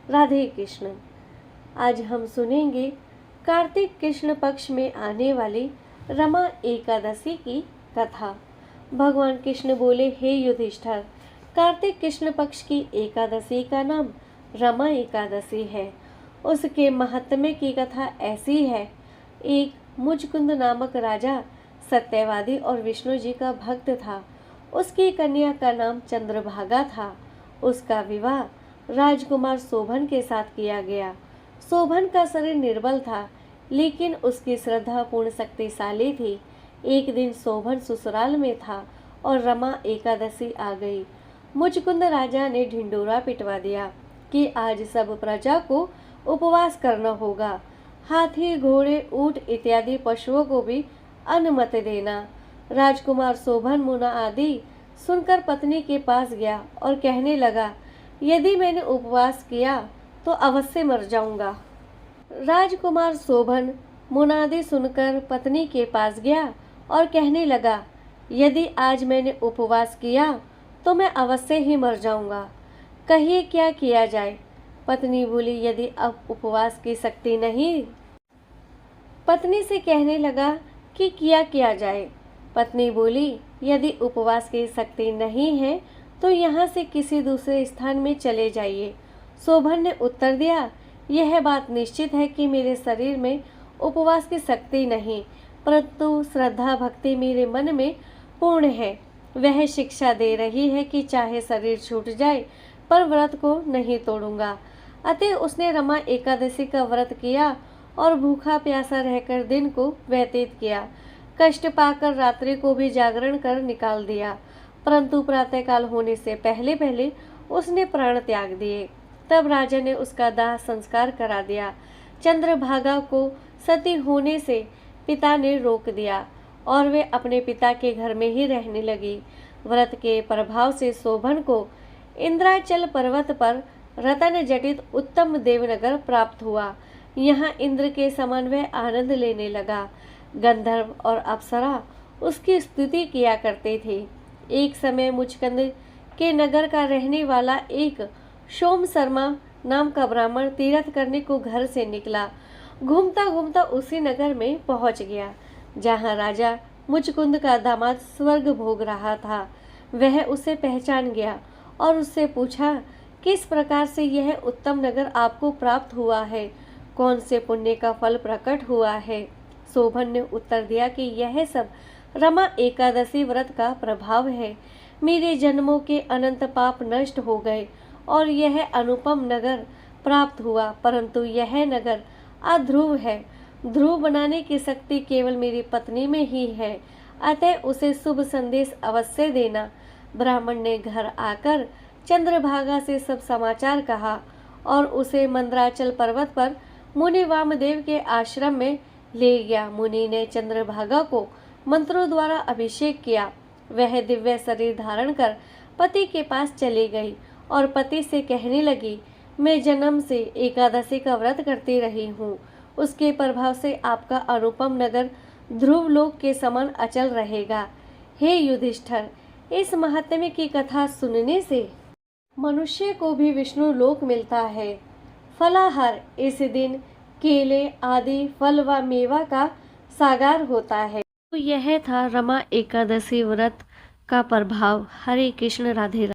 राधे कृष्ण। आज हम सुनेंगे कार्तिक कृष्ण पक्ष में आने वाली रमा एकादशी की कथा। भगवान कृष्ण बोले, हे युधिष्ठिर, कार्तिक कृष्ण पक्ष की एकादशी का नाम रमा एकादशी है। उसके महात्म्य की कथा ऐसी है। एक मुचकुंद नामक राजा सत्यवादी और विष्णु जी का भक्त था। उसकी कन्या का नाम चंद्रभागा था। उसका विवाह राजकुमार शोभन के साथ किया गया। शोभन का शरीर निर्बल था, लेकिन उसकी श्रद्धा पूर्ण शक्तिशाली थी। एक दिन शोभन ससुराल में था और रमा एकादशी आ गई। मुचकुंद राजा ने ढिंडोरा पिटवा दिया कि आज सब प्रजा को उपवास करना होगा। हाथी, घोड़े, ऊंट इत्यादि पशुओं को भी अन्न मत देना। राजकुमार शोभन मुना आदि सुनकर पत्नी के पास गया और कहने लगा, यदि मैंने उपवास किया तो अवश्य मर जाऊंगा। राजकुमार शोभन मुनादि सुनकर पत्नी के पास गया और कहने लगा, यदि आज मैंने उपवास किया तो मैं अवश्य ही मर जाऊंगा। कहिए क्या किया जाए। पत्नी बोली, यदि अब उपवास की शक्ति नहीं। पत्नी से कहने लगा कि किया जाए। पत्नी बोली, यदि उपवास की शक्ति नहीं है तो यहाँ से किसी दूसरे स्थान में चले जाइए। शोभन ने उत्तर दिया, यह बात निश्चित है कि मेरे शरीर में उपवास की शक्ति नहीं, परंतु श्रद्धा भक्ति मेरे मन में पूर्ण है। वह शिक्षा दे रही है कि चाहे शरीर छूट जाए पर व्रत को नहीं तोड़ूंगा। अतः उसने रमा एकादशी का व्रत किया और भूखा प्यासा रहकर दिन को व्यतीत किया। कष्ट पाकर रात्रि को भी जागरण कर निकाल दिया, परंतु प्रातःकाल होने से पहले पहले उसने प्राण त्याग दिए। तब राजा ने उसका दाह संस्कार करा दिया। चंद्रभागा को सती होने से पिता ने रोक दिया और वे अपने पिता के घर में ही रहने लगी। व्रत के प्रभाव से शोभन को इंद्राचल पर्वत पर रतन जटित उत्तम देवनगर प्राप्त हुआ। यहाँ इंद्र के समान वह आनंद लेने लगा। गंधर्व और अप्सरा उसकी स्तुति किया करते थे। एक समय मुचकुंद के नगर का रहने वाला एक सोम शर्मा नाम का ब्राह्मण तीर्थ करने को घर से निकला। घूमता घूमता उसी नगर में पहुंच गया जहां राजा मुचकुंद का दामाद स्वर्ग भोग रहा था। वह उसे पहचान गया और उससे पूछा, किस प्रकार से यह उत्तम नगर आपको प्राप्त हुआ है? कौन से पुण्य का फल प्रकट हुआ है? शोभन ने उत्तर दिया कि यह सब रमा एकादशी व्रत का प्रभाव है। मेरे जन्मों के अनंत पाप नष्ट हो गए और यह अनुपम नगर प्राप्त हुआ, परंतु यह नगर अध्रुव है। ध्रुव बनाने की शक्ति केवल मेरी पत्नी में ही है, अतः उसे शुभ संदेश अवश्य देना। ब्राह्मण ने घर आकर चंद्रभागा से सब समाचार कहा और उसे मंदराचल पर्वत पर मुनि वामदेव के आश्रम में ले गया। मुनि ने चंद्रभागा को मंत्रों द्वारा अभिषेक किया। वह दिव्य शरीर धारण कर पति के पास चली गई और पति से कहने लगी, मैं जन्म से एकादशी का व्रत करती रही हूँ। उसके प्रभाव से आपका अनुपम नगर ध्रुव लोक के समान अचल रहेगा। हे युधिष्ठिर, इस महात्म्य की कथा सुनने से मनुष्य को भी विष्णु लोक मिलता है। फलाहार इस दिन केले आदि फल व मेवा का सागार होता है। तो यह था रमा एकादशी व्रत का प्रभाव। हरे कृष्ण, राधे राधे।